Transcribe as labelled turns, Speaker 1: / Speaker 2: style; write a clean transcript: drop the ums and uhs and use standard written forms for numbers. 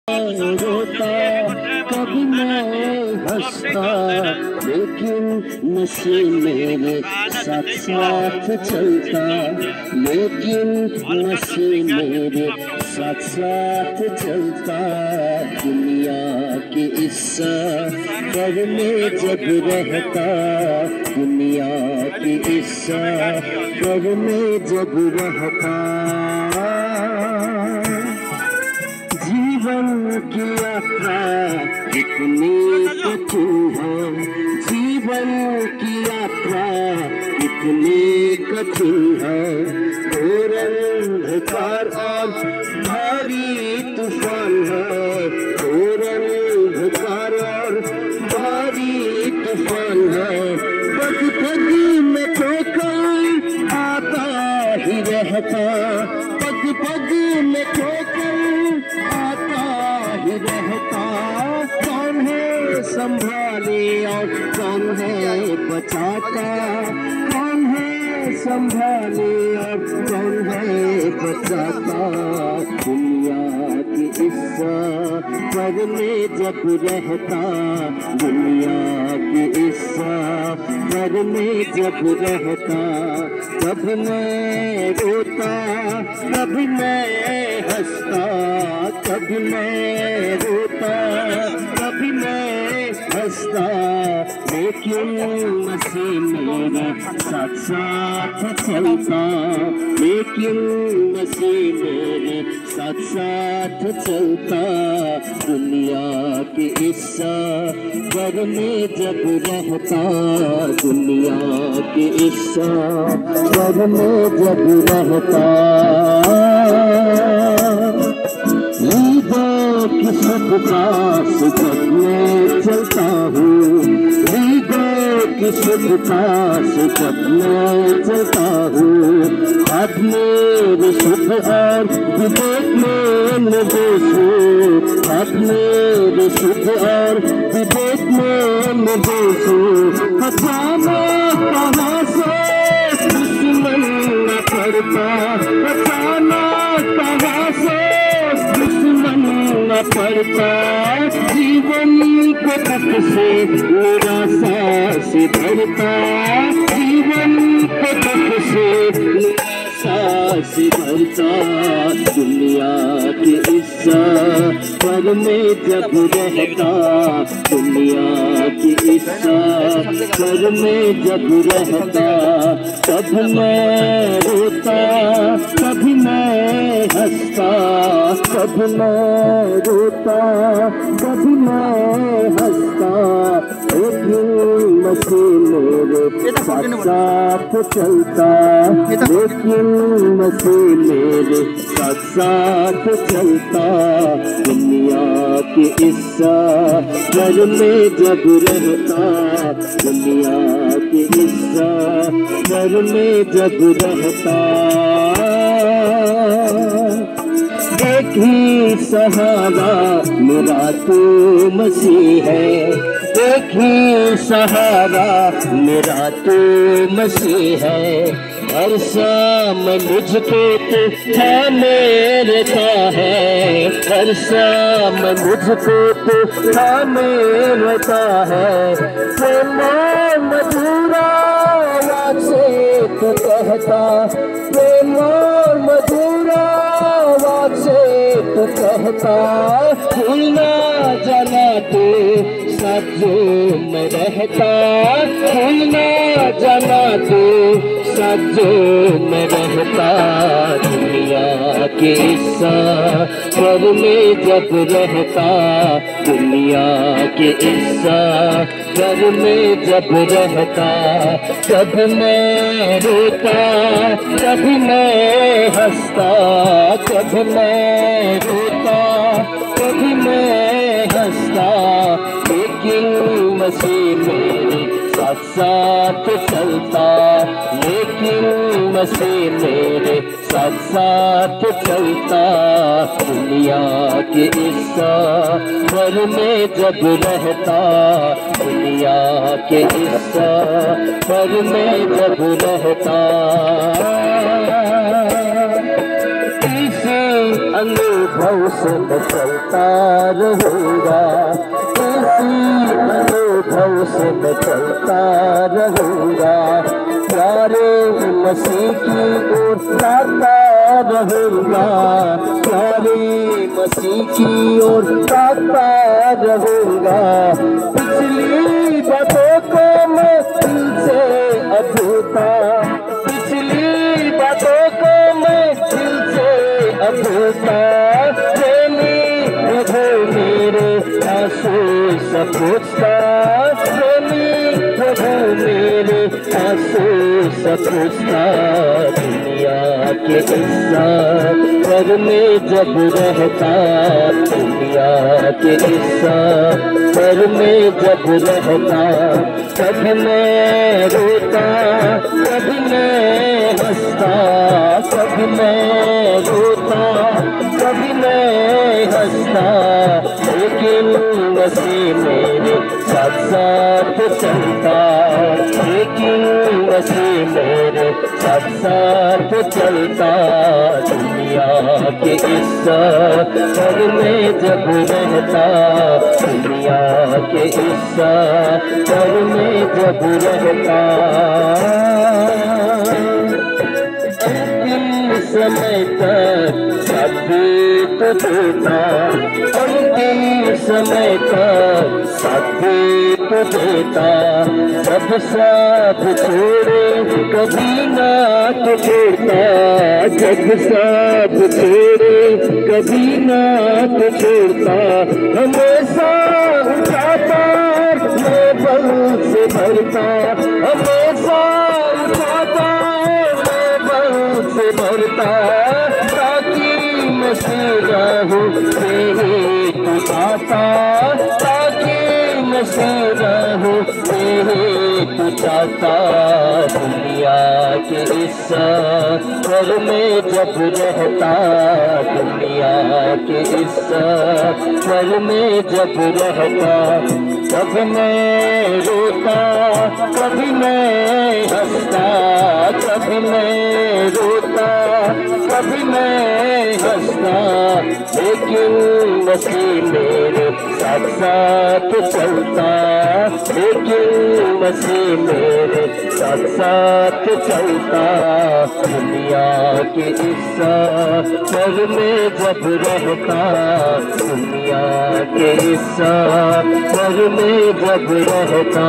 Speaker 1: रोता कभी मैं हंसता, लेकिन नशे मेरे साथ साथ चलता, लेकिन नशे मेरे साथ साथ चलता। दुनिया के इस सफर में जब रहता, दुनिया के इस सफर में जब रहता। जीवन की यात्रा कितनी कठिन है, जीवन की यात्रा कितनी कठिन है। घोर अंधकार और भारी तूफान है, घोर अंधकार और भारी तूफान है। पग पग में ठोकर आता ही रहता, पग पग में ठोकर रहता। कौन है संभाले और कौन है बचाता, कौन है संभाले और कौन है बचाता। दुनिया के इस सफर में जब रहता, दुनिया के इस सफर में जब रहता। कब मैं रोता कभी मैं हंसता, कभी मैं रोता कभी मैं हंसता, लेकिन नशे मेरे साथ साथ चलता, लेकिन नशे मेरे साथ साथ चलता। दुनिया के इस सफर में जब रहता, दुनिया के इस सफर में जब रहता। किस्मत का सुबह में चलता हूँ, किस्मत का सुबह में चलता हूँ। हाथ मेरे शुभ और विवेक में निर्दोष हूँ, हाथ मेरे शुभ और विवेक में निर्दोष हूँ। अचानक कहाँ से दुश्मन न पड़ता, अचानक कहाँ से पड़ता। जीवन को दुख से निराशा से भरता, जीवन को दुख से निराशा से भरता। दुनिया के इस सफर में जब रहता, दुनिया के इस सफर में जब रहता। कब मैं रोता कभी मैं हंसता, कब मैं रोता कभी मैं हंसता, लेकिन नशे मेरे साथ साथ चलता, लेकिन नशे मेरे साथ साथ चलता। दुनिया के इस सफर में जब रहता, दुनिया के इस सफर में जब रहता। एक ही सहारा मेरा तो मसीह है, एक ही सहारा मेरा तो मसीह है। हर शाम मुझको तो थामे रहता है, हर शाम मुझको तो थामे रहता है। प्रेम मधुरा आवाज से तो कहता, प्रेम मधुरा आवाज से तो कहता। भूलना जाना तो साथों में रहता, भूलना जाना तो साथों में रहता। दुनिया के इस सफर में जब रहता, दुनिया के इस सफर में जब रहता। कब मैं रोता कभी मैं हंसता, कब मैं रोता कभी मैं हंसता, लेकिन मसीह मेरे साथ साथ चलता, लेकिन मसीह मेरे साथ साथ चलता। दुनिया के इस सफर में जब रहता, दुनिया के इस सफर में जब रहता। इस अनुभव अनुभव से मैं चलता रहूँगा, इसी अनुभव से मैं चलता रहूँगा। प्यारे मसीह की ओर ताकता रहूँगा, प्यारे मसीह की ओर ताकता रहूँगा। पिछली बातों को मैं दिल से अधूता, पिछली बातों को मैं दिल से अधूता। प्रेमी प्रभु मेरे आंसू से पूछता, प्रेमी प्रभु मेरे आंसू से पूछता। दुनिया के इस घर में जब रहता, दुनिया के इस घर में जब रहता, कभी मैं रोता कभी मैं हंसता, कभी मैं रोता कभी मैं हंसता। लेकिन मसीह मेरे साथ साथ चलता, लेकिन मसीह मेरे साथ साथ चलता। दुनिया के इस घर में जब रहता, दुनिया के इस घर में जब रहता। अंतिम समय तक साथ तो देता, अंतिम समय तक साथ तो देता। सब साथ छोड़े कभी ना तो छोड़ता, जब साथ छोड़े कभी ना तो छोड़ता। हमेशा उठाता मैं बल से भरता, हमेशा उठाता मैं बल से भरता। ताकि मसीह रहूं तेरे तू चाहता, ताकि मसीह रहूं तेरे तू चाहता। दुनिया के इस घर में जब रहता, दुनिया के इस घर में जब रहता। कभी मैं रोता कभी मैं हंसता, कभी मैं रोता कभी मैं हंसता। लेकिन मसीह मेरे साथ साथ चलता, लेकिन मसीह मेरे साथ साथ चलता। दुनिया के इस घर में जब रहता, दुनिया के इस घर में जब रहता।